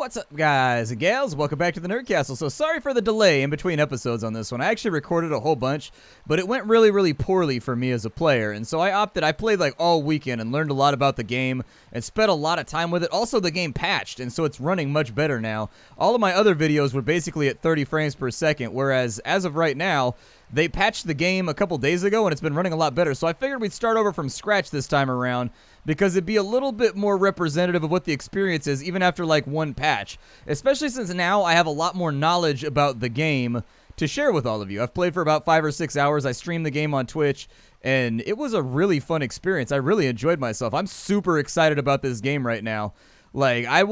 What's up, guys and gals? Welcome back to the Nerd Castle. So sorry for the delay in between episodes on this one. I actually recorded a whole bunch, but it went really poorly for me as a player. And so I played like all weekend and learned a lot about the game and spent a lot of time with it. Also, the game patched, and so it's running much better now. All of my other videos were basically at 30 frames per second, whereas as of right now, they patched the game a couple days ago and it's been running a lot better. So I figured we'd start over from scratch this time around because it'd be a little bit more representative of what the experience is even after like one patch. Especially since now I have a lot more knowledge about the game to share with all of you. I've played for about 5 or 6 hours. I streamed the game on Twitch and it was a really fun experience. I really enjoyed myself. I'm super excited about this game right now. Like I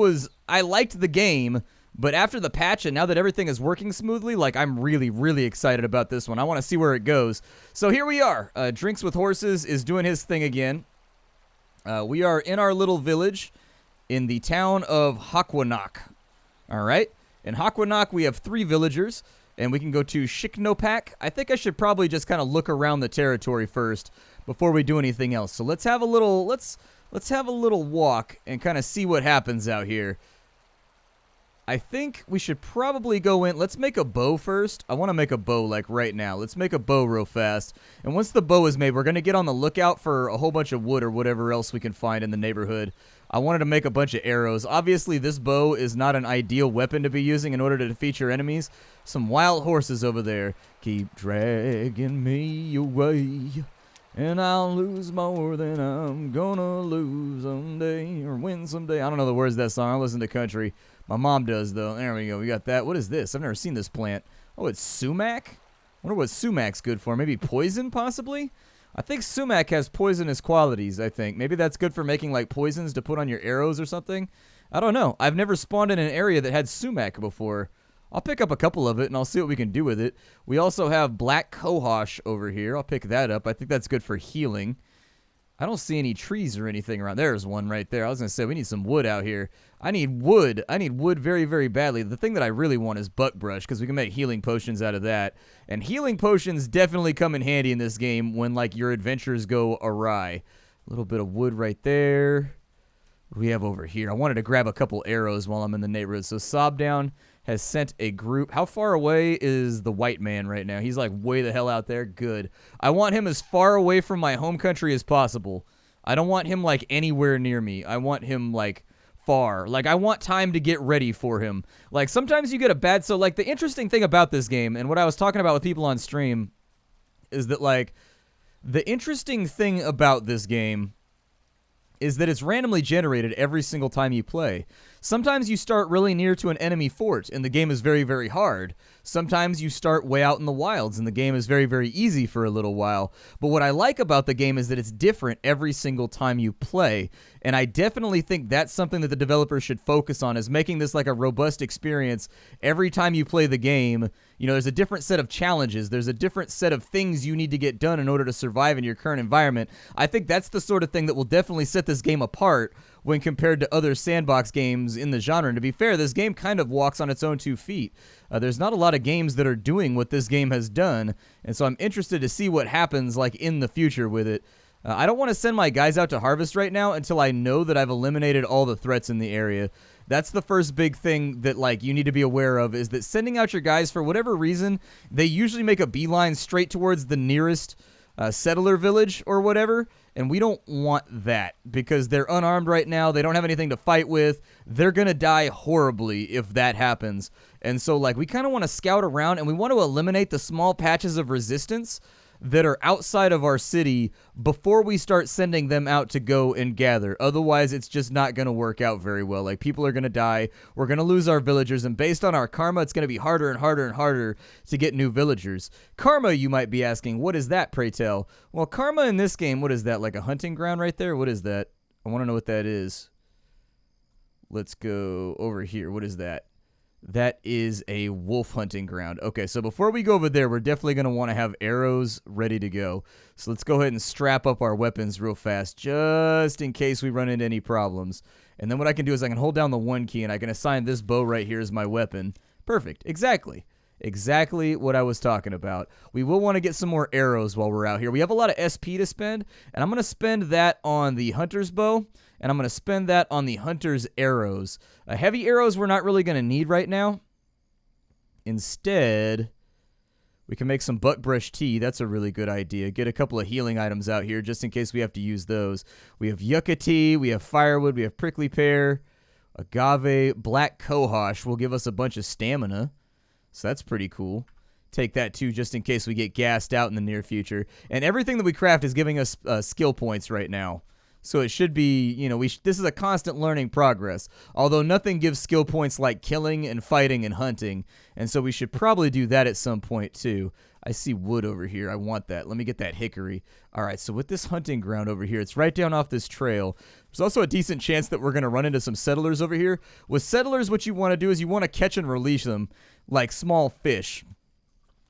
liked the game, but after the patch and now that everything is working smoothly, like I'm really excited about this one. I want to see where it goes. So here we are. Drinks with Horses is doing his thing again. We are in our little village in the town of Hakwanak. All right. In Hakwanak, we have 3 villagers, and we can go to Shiknopak. I think I should probably just kind of look around the territory first before we do anything else. So let's have a little walk and kind of see what happens out here. I think we should probably go in. Let's make a bow first. I want to make a bow like right now. Let's make a bow real fast. And once the bow is made, we're going to get on the lookout for a whole bunch of wood or whatever else we can find in the neighborhood. I wanted to make a bunch of arrows. Obviously, this bow is not an ideal weapon to be using in order to defeat your enemies. Some wild horses over there keep dragging me away. And I'll lose more than I'm gonna lose someday or win someday. I don't know the words of that song. I listen to country. My mom does, though. There we go. We got that. What is this? I've never seen this plant. Oh, it's sumac? I wonder what sumac's good for. Maybe poison, possibly? I think sumac has poisonous qualities, I think. Maybe that's good for making, like, poisons to put on your arrows or something. I don't know. I've never spawned in an area that had sumac before. I'll pick up a couple of it, and I'll see what we can do with it. We also have black cohosh over here. I'll pick that up. I think that's good for healing. I don't see any trees or anything around. There's one right there. I was going to say, we need some wood out here. I need wood. I need wood very badly. The thing that I really want is buckbrush, because we can make healing potions out of that. And healing potions definitely come in handy in this game when, like, your adventures go awry. A little bit of wood right there. What do we have over here? I wanted to grab a couple arrows while I'm in the neighborhood. So Sobdown has sent a group. How far away is the white man right now? He's like way the hell out there. Good. I want him as far away from my home country as possible. I don't want him like anywhere near me. I want him like far. Like I want time to get ready for him. Like sometimes you get a bad, so like the interesting thing about this game and what I was talking about with people on stream is that like the interesting thing about this game is that it's randomly generated every single time you play. Sometimes you start really near to an enemy fort, and the game is very hard. Sometimes you start way out in the wilds, and the game is very easy for a little while. But what I like about the game is that it's different every single time you play, and I definitely think that's something that the developers should focus on, is making this like a robust experience every time you play the game. You know, there's a different set of challenges. There's a different set of things you need to get done in order to survive in your current environment. I think that's the sort of thing that will definitely set this game apart when compared to other sandbox games in the genre. And to be fair, this game kind of walks on its own 2 feet. There's not a lot of games that are doing what this game has done, and so I'm interested to see what happens like in the future with it. I don't want to send my guys out to harvest right now until I know that I've eliminated all the threats in the area. That's the first big thing that like you need to be aware of, is that sending out your guys, for whatever reason, they usually make a beeline straight towards the nearest settler village or whatever, and we don't want that because they're unarmed right now. They don't have anything to fight with. They're gonna die horribly if that happens. And so like we kind of want to scout around, and we want to eliminate the small patches of resistance that are outside of our city before we start sending them out to go and gather. Otherwise, it's just not going to work out very well. Like, people are going to die. We're going to lose our villagers, and based on our karma, it's going to be harder and harder to get new villagers. Karma, you might be asking, what is that, pray tell? Well, karma in this game, what is that, like a hunting ground right there? What is that? I want to know what that is. Let's go over here. What is that? That is a wolf hunting ground. Okay, so before we go over there, we're definitely going to want to have arrows ready to go. So let's go ahead and strap up our weapons real fast, just in case we run into any problems. And then what I can do is I can hold down the 1 key, and I can assign this bow right here as my weapon. Perfect, exactly. Exactly what I was talking about. We will want to get some more arrows while we're out here. We have a lot of SP to spend, and I'm going to spend that on the hunter's bow, and I'm going to spend that on the hunter's arrows. Heavy arrows we're not really going to need right now. Instead, we can make some buckbrush tea. That's a really good idea. Get a couple of healing items out here just in case we have to use those. We have yucca tea, we have firewood, we have prickly pear, agave, black cohosh will give us a bunch of stamina. So that's pretty cool. Take that too just in case we get gassed out in the near future. And everything that we craft is giving us skill points right now. So it should be, you know, this is a constant learning progress. Although nothing gives skill points like killing and fighting and hunting. And so we should probably do that at some point too. I see wood over here. I want that. Let me get that hickory. All right, so with this hunting ground over here, it's right down off this trail. There's also a decent chance that we're going to run into some settlers over here. With settlers, what you want to do is you want to catch and release them like small fish.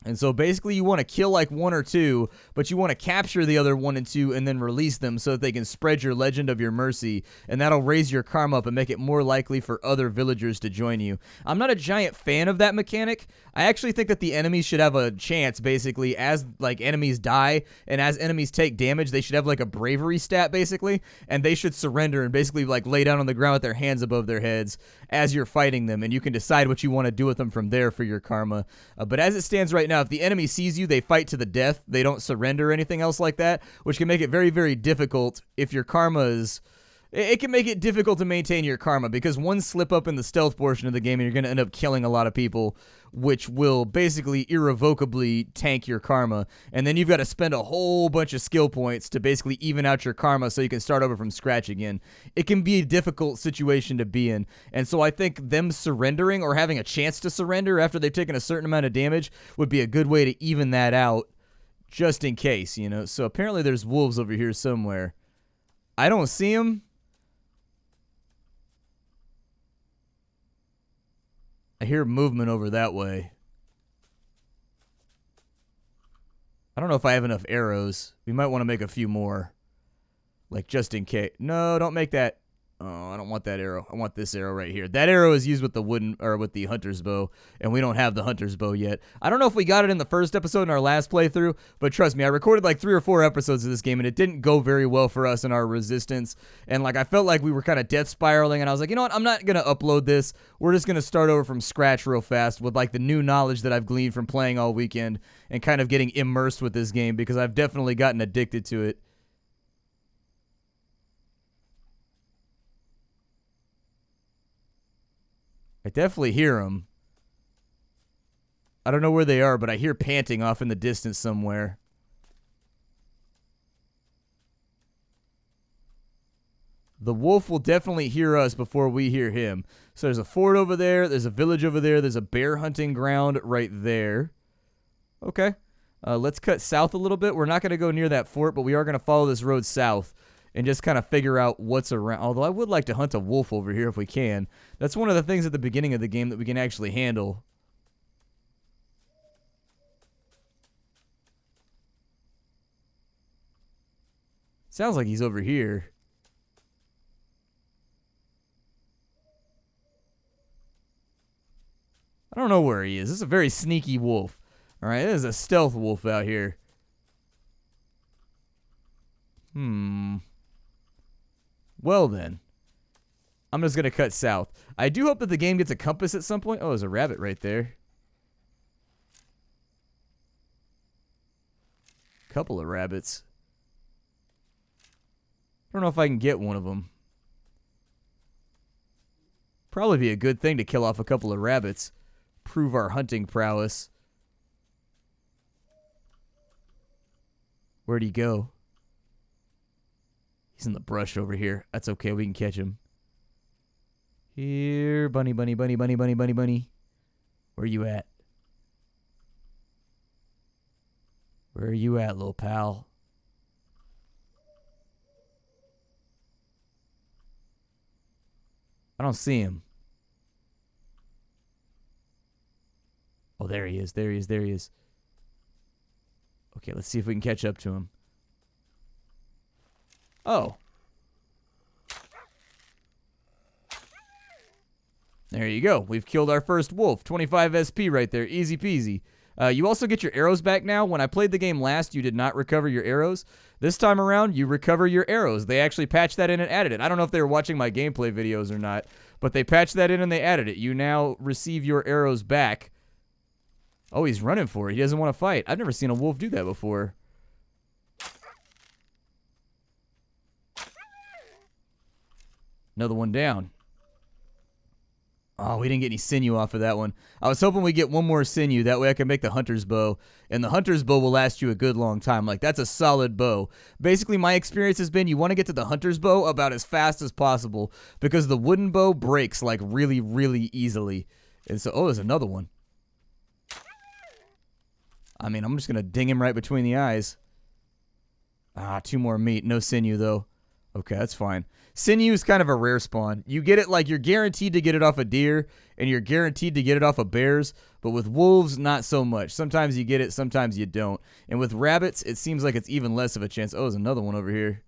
And so basically you want to kill like one or two, but you want to capture the other one and two and then release them so that they can spread your legend of your mercy, and that'll raise your karma up and make it more likely for other villagers to join you. I'm not a giant fan of that mechanic. I actually think that the enemies should have a chance, basically, as like enemies die and as enemies take damage, they should have like a bravery stat, basically, and they should surrender and basically like lay down on the ground with their hands above their heads as you're fighting them, and you can decide what you want to do with them from there for your karma. But as it stands right now, if the enemy sees you, they fight to the death. They don't surrender or anything else like that, which can make it very, very difficult if your karma is... It can make it difficult to maintain your karma because one slip up in the stealth portion of the game and you're going to end up killing a lot of people, which will basically irrevocably tank your karma. And then you've got to spend a whole bunch of skill points to basically even out your karma so you can start over from scratch again. It can be a difficult situation to be in. And so I think them surrendering or having a chance to surrender after they've taken a certain amount of damage would be a good way to even that out just in case, you know. So apparently there's wolves over here somewhere. I don't see them. I hear movement over that way. I don't know if I have enough arrows. We might want to make a few more. Like, just in case. No, don't make that. Oh, I don't want that arrow. I want this arrow right here. That arrow is used with the with the hunter's bow, and we don't have the hunter's bow yet. I don't know if we got it in the first episode in our last playthrough, but trust me, I recorded like 3 or 4 episodes of this game, and it didn't go very well for us in our resistance. And like I felt like we were kind of death spiraling, and I was like, you know what? I'm not gonna upload this. We're just gonna start over from scratch real fast with like the new knowledge that I've gleaned from playing all weekend and kind of getting immersed with this game because I've definitely gotten addicted to it. I definitely hear them. I don't know where they are, but I hear panting off in the distance somewhere. The wolf will definitely hear us before we hear him. So there's a fort over there. There's a village over there. There's a bear hunting ground right there. Okay. Let's cut south a little bit. We're not going to go near that fort, but we are going to follow this road south and just kind of figure out what's around. Although I would like to hunt a wolf over here if we can. That's one of the things at the beginning of the game that we can actually handle. Sounds like he's over here. I don't know where he is. This is a very sneaky wolf. All right, this is a stealth wolf out here. Well then, I'm just going to cut south. I do hope that the game gets a compass at some point. Oh, there's a rabbit right there. Couple of rabbits. I don't know if I can get one of them. Probably be a good thing to kill off a couple of rabbits. Prove our hunting prowess. Where'd he go? He's in the brush over here. That's okay. We can catch him. Here, bunny, bunny, bunny, bunny, bunny, bunny, bunny. Where you at? Where are you at, little pal? I don't see him. Oh, there he is. There he is. There he is. Okay, let's see if we can catch up to him. Oh. There you go. We've killed our first wolf. 25 SP right there. Easy peasy. You also get your arrows back now. When I played the game last, you did not recover your arrows. This time around, you recover your arrows. They actually patched that in and added it. I don't know if they were watching my gameplay videos or not, but they patched that in and they added it. You now receive your arrows back. Oh, he's running for it. He doesn't want to fight. I've never seen a wolf do that before. Another one down. Oh, we didn't get any sinew off of that one. I was hoping we'd get one more sinew. That way I can make the hunter's bow. And the hunter's bow will last you a good long time. Like, that's a solid bow. Basically, my experience has been you want to get to the hunter's bow about as fast as possible. Because the wooden bow breaks, like, really, really easily. And so, oh, there's another one. I mean, I'm just going to ding him right between the eyes. Ah, 2 more meat. No sinew, though. Okay, that's fine. Sinew is kind of a rare spawn. You get it, like, you're guaranteed to get it off a deer, and you're guaranteed to get it off of bears, but with wolves, not so much. Sometimes you get it, sometimes you don't. And with rabbits, it seems like it's even less of a chance. Oh, there's another one over here.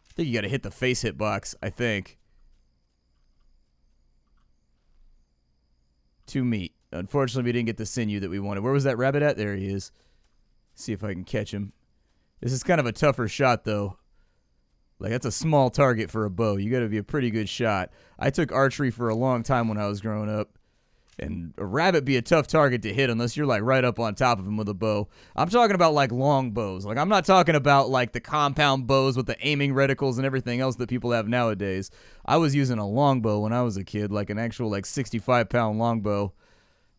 I think you gotta hit the face hitbox, I think. 2 meat. Unfortunately, we didn't get the sinew that we wanted. Where was that rabbit at? There he is. See if I can catch him. This is kind of a tougher shot, though. Like, that's a small target for a bow. You got to be a pretty good shot. I took archery for a long time when I was growing up. And a rabbit be a tough target to hit unless you're, like, right up on top of him with a bow. I'm talking about, like, long bows. Like, I'm not talking about, like, the compound bows with the aiming reticles and everything else that people have nowadays. I was using a longbow when I was a kid, like an actual, like, 65-pound longbow.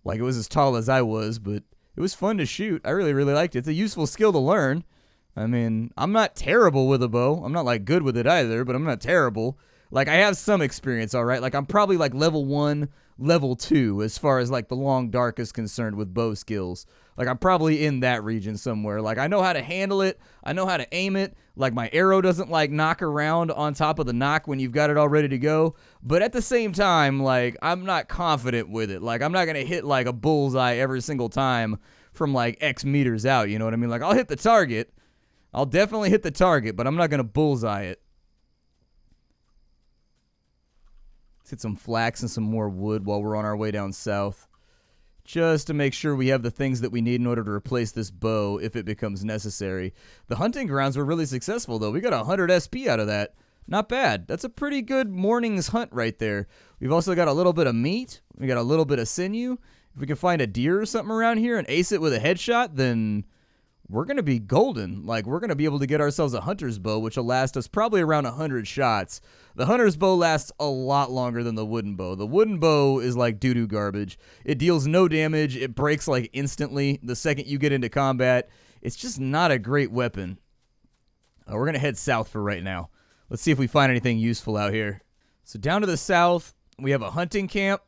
Like, it was as tall as I was, but it was fun to shoot. I really, really liked it. It's a useful skill to learn. I mean, I'm not terrible with a bow. I'm not, like, good with it either, but I'm not terrible. Like, I have some experience, all right? Like, I'm probably, like, level 1, level 2 as far as, like, the long dark is concerned with bow skills. Like, I'm probably in that region somewhere. Like, I know how to handle it. I know how to aim it. Like, my arrow doesn't, like, knock around on top of the nock when you've got it all ready to go. But at the same time, like, I'm not confident with it. Like, I'm not going to hit, like, a bullseye every single time from, like, X meters out. You know what I mean? Like, I'll hit the target. I'll definitely hit the target, but I'm not going to bullseye it. Let's hit some flax and some more wood while we're on our way down south. Just to make sure we have the things that we need in order to replace this bow if it becomes necessary. The hunting grounds were really successful, though. We got 100 SP out of that. Not bad. That's a pretty good morning's hunt right there. We've also got a little bit of meat. We got a little bit of sinew. If we can find a deer or something around here and ace it with a headshot, then we're going to be golden. Like, we're going to be able to get ourselves a hunter's bow, which will last us probably around 100 shots. The hunter's bow lasts a lot longer than the wooden bow. The wooden bow is like doo-doo garbage. It deals no damage. It breaks, like, instantly the second you get into combat. It's just not a great weapon. We're going to head south for right now. Let's see if we find anything useful out here. So down to the south, we have a hunting camp,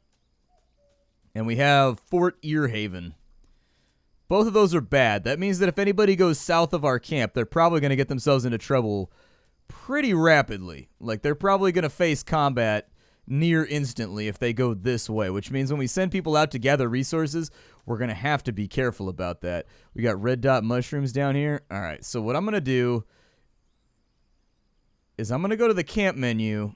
and we have Fort Earhaven. Both of those are bad. That means that if anybody goes south of our camp, they're probably going to get themselves into trouble pretty rapidly. Like, they're probably going to face combat near instantly if they go this way, which means when we send people out to gather resources, we're going to have to be careful about that. We got red dot mushrooms down here. All right, so what I'm going to do is I'm going to go to the camp menu.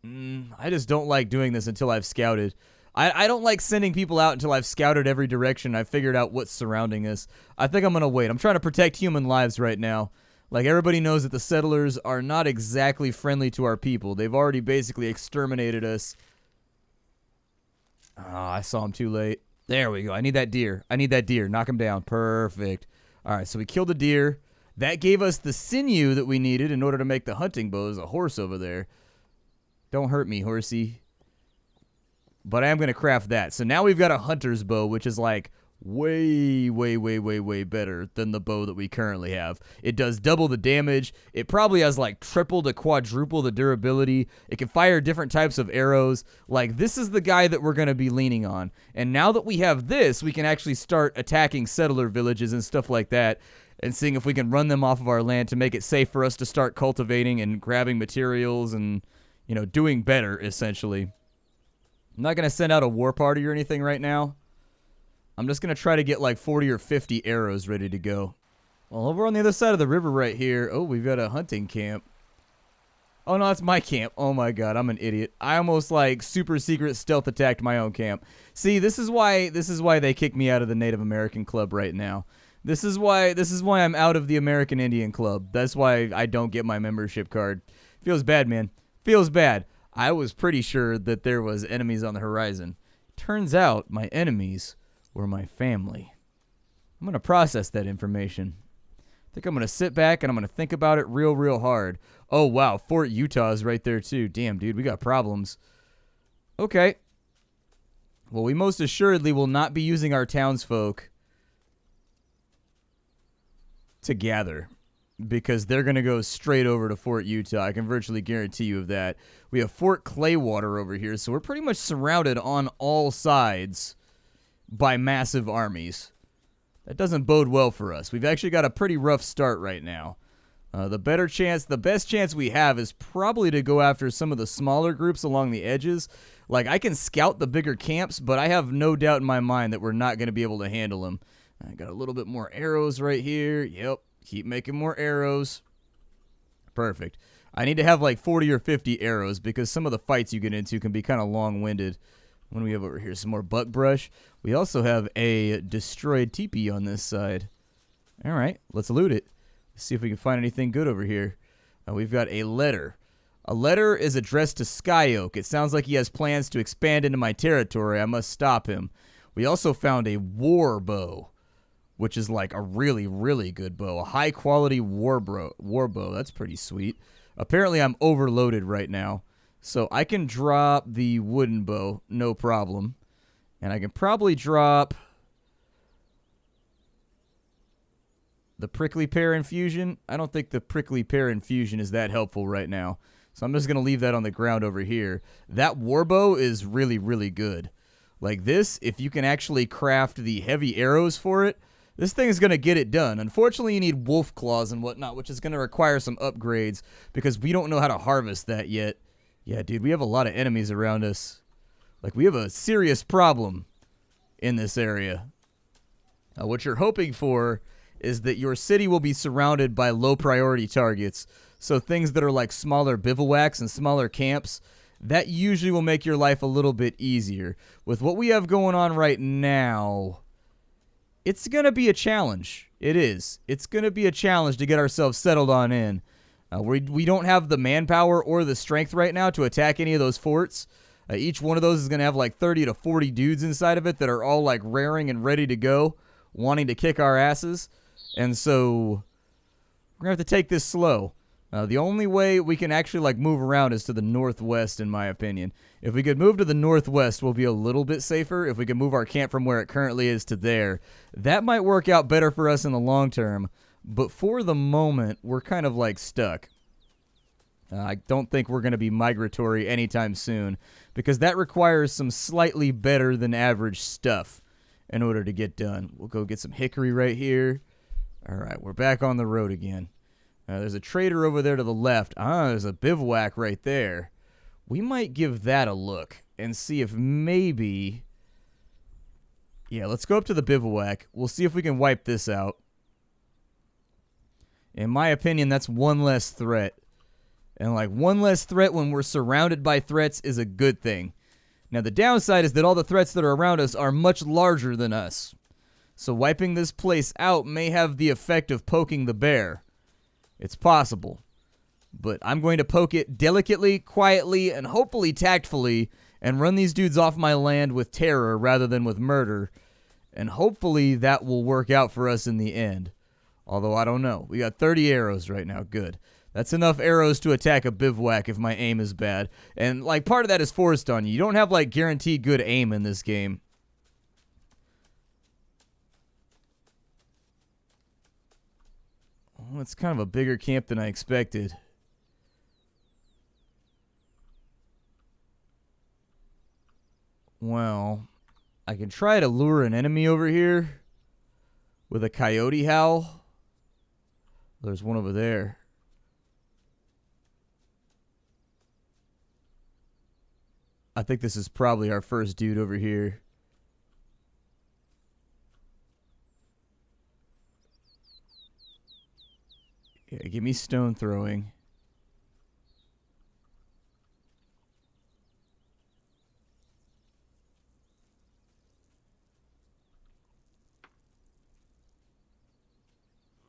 I just don't like doing this until I've scouted. I don't like sending people out until I've scouted every direction. I've figured out what's surrounding us. I think I'm going to wait. I'm trying to protect human lives right now. Like, everybody knows that the settlers are not exactly friendly to our people. They've already basically exterminated us. Oh, I saw him too late. There we go. I need that deer. I need that deer. Knock him down. Perfect. All right, so we killed a deer. That gave us the sinew that we needed in order to make the hunting bow. There's a horse over there. Don't hurt me, horsey. But I am going to craft that. So now we've got a hunter's bow, which is like way better than the bow that we currently have. It does double the damage. It probably has like triple to quadruple the durability. It can fire different types of arrows. Like, this is the guy that we're going to be leaning on. And now that we have this, we can actually start attacking settler villages and stuff like that and seeing if we can run them off of our land to make it safe for us to start cultivating and grabbing materials and, you know, doing better, essentially. I'm not going to send out a war party or anything right now. I'm just going to try to get like 40 or 50 arrows ready to go. Well, over on the other side of the river right here, oh, we've got a hunting camp. Oh, no, that's my camp. Oh, my God, I'm an idiot. I almost, like, super secret stealth attacked my own camp. See, this is why they kicked me out of the Native American Club right now. This is why I'm out of the American Indian Club. That's why I don't get my membership card. Feels bad, man. Feels bad. I was pretty sure that there was enemies on the horizon. Turns out my enemies were my family. I'm going to process that information. I think I'm going to sit back and I'm going to think about it real hard. Oh, wow. Fort Utah is right there, too. Damn, dude. We got problems. Okay. Well, we most assuredly will not be using our townsfolk to gather, because they're going to go straight over to Fort Utah. I can virtually guarantee you of that. We have Fort Claywater over here, so we're pretty much surrounded on all sides by massive armies. That doesn't bode well for us. We've actually got a pretty rough start right now. The best chance we have is probably to go after some of the smaller groups along the edges. Like, I can scout the bigger camps, but I have no doubt in my mind that we're not going to be able to handle them. I got a little bit more arrows right here. Yep. Keep making more arrows. Perfect. I need to have like 40 or 50 arrows because some of the fights you get into can be kind of long-winded. What do we have over here? Some more buckbrush. We also have a destroyed teepee on this side. All right. Let's loot it. Let's see if we can find anything good over here. We've got a letter. A letter is addressed to Skyoak. It sounds like he has plans to expand into my territory. I must stop him. We also found a war bow, which is like a really good bow. A high-quality war bow. That's pretty sweet. Apparently, I'm overloaded right now. So I can drop the wooden bow, no problem. And I can probably drop the prickly pear infusion. I don't think the prickly pear infusion is that helpful right now. So I'm just going to leave that on the ground over here. That war bow is really good. Like this, if you can actually craft the heavy arrows for it, this thing is going to get it done. Unfortunately, you need wolf claws and whatnot, which is going to require some upgrades because we don't know how to harvest that yet. Yeah, dude, we have a lot of enemies around us. Like, we have a serious problem in this area. What you're hoping for is that your city will be surrounded by low-priority targets. So things that are like smaller bivouacs and smaller camps, that usually will make your life a little bit easier. With what we have going on right now, it's going to be a challenge. It is. It's going to be a challenge to get ourselves settled on in. We don't have the manpower or the strength right now to attack any of those forts. Each one of those is going to have like 30 to 40 dudes inside of it that are all like raring and ready to go, wanting to kick our asses. And so we're going to have to take this slow. The only way we can actually like move around is to the northwest, in my opinion. If we could move to the northwest, we'll be a little bit safer. If we can move our camp from where it currently is to there, that might work out better for us in the long term. But for the moment, we're kind of like stuck. I don't think we're going to be migratory anytime soon because that requires some slightly better than average stuff in order to get done. We'll go get some hickory right here. All right, we're back on the road again. There's a trader over there to the left. There's a bivouac right there. We might give that a look and see if maybe... Yeah, let's go up to the bivouac. We'll see if we can wipe this out. In my opinion, that's one less threat. And like one less threat when we're surrounded by threats is a good thing. Now the downside is that all the threats that are around us are much larger than us. So wiping this place out may have the effect of poking the bear. It's possible. But I'm going to poke it delicately, quietly, and hopefully tactfully and run these dudes off my land with terror rather than with murder. And hopefully that will work out for us in the end. Although I don't know. We got 30 arrows right now. Good. That's enough arrows to attack a bivouac if my aim is bad. And like part of that is forced on you. You don't have like guaranteed good aim in this game. Oh, it's kind of a bigger camp than I expected. Well, I can try to lure an enemy over here with a coyote howl. There's one over there. I think this is probably our first dude over here. Yeah, give me stone throwing.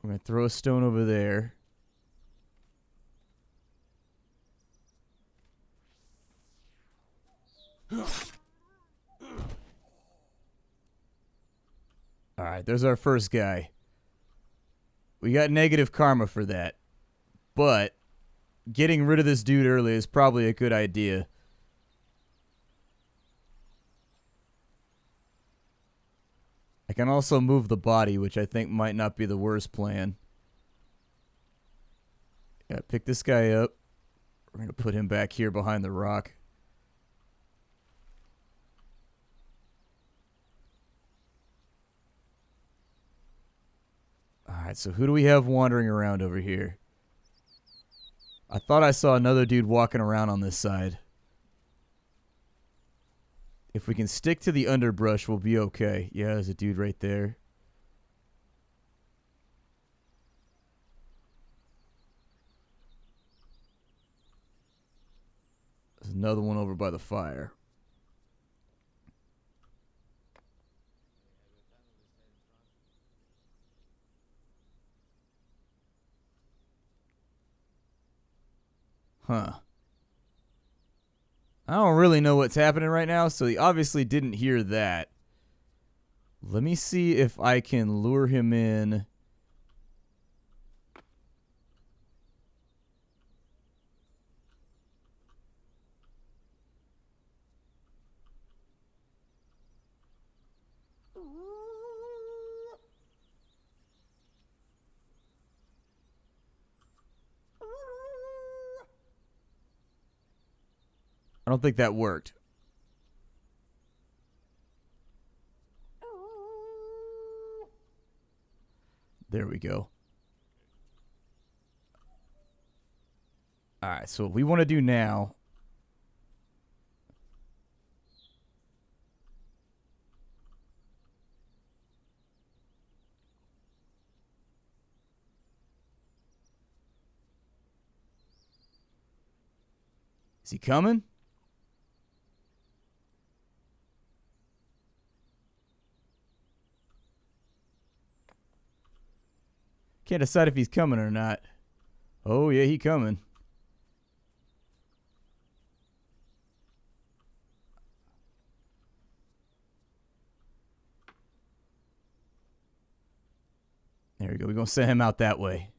We're going to throw a stone over there. Alright, there's our first guy. We got negative karma for that. But getting rid of this dude early is probably a good idea. I can also move the body, which I think might not be the worst plan. Yeah, pick this guy up. We're going to put him back here behind the rock. Alright, so who do we have wandering around over here? I thought I saw another dude walking around on this side. If we can stick to the underbrush, we'll be okay. Yeah, there's a dude right there. There's another one over by the fire. Huh. I don't really know what's happening right now, so he obviously didn't hear that. Let me see if I can lure him in. I don't think that worked. There we go. Alright, so what we want to do now... Is he coming? Can't decide if he's coming or not. Oh, yeah, he coming. There we go. We're going to send him out that way.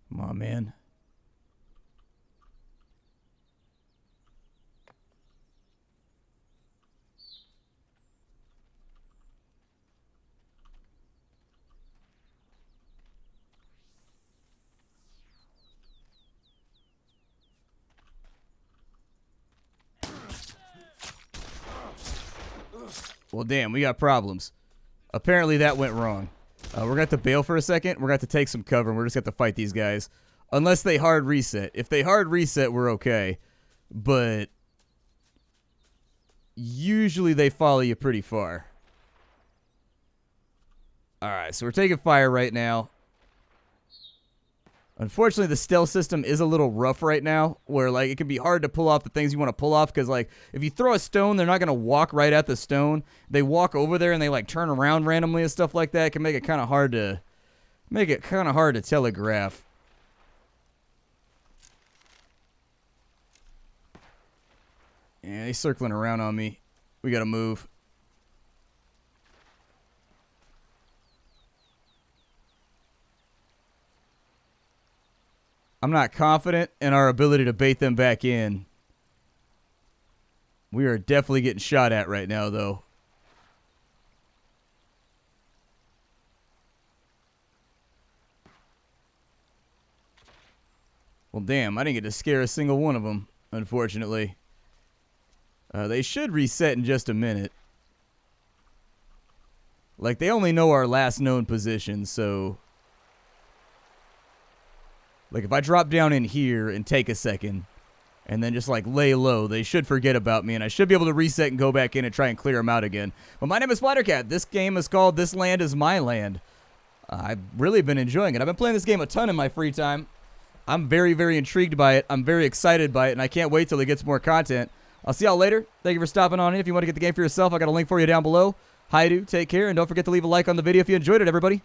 Come on, man. Well, damn, we got problems. Apparently that went wrong. We're going to have to bail for a second. We're going to have to take some cover, and we're just going to have to fight these guys. Unless they hard reset. If they hard reset, we're okay. But usually they follow you pretty far. Alright, so we're taking fire right now. Unfortunately, the stealth system is a little rough right now, where like it can be hard to pull off the things you want to pull off, because like if you throw a stone, they're not going to walk right at the stone. They walk over there and they like turn around randomly and stuff like that. It can make it kind of hard to telegraph. Yeah, he's circling around on me. We got to move. I'm not confident in our ability to bait them back in. We are definitely getting shot at right now, though. Well, damn, I didn't get to scare a single one of them, unfortunately. They should reset in just a minute. Like, they only know our last known position, so... Like, if I drop down in here and take a second and then just, like, lay low, they should forget about me, and I should be able to reset and go back in and try and clear them out again. But my name is Splattercat. This game is called This Land Is My Land. I've really been enjoying it. I've been playing this game a ton in my free time. I'm very, very intrigued by it. I'm very excited by it, and I can't wait till it gets more content. I'll see y'all later. Thank you for stopping on in. If you want to get the game for yourself, I got a link for you down below. Hi, do. Take care, and don't forget to leave a like on the video if you enjoyed it, everybody.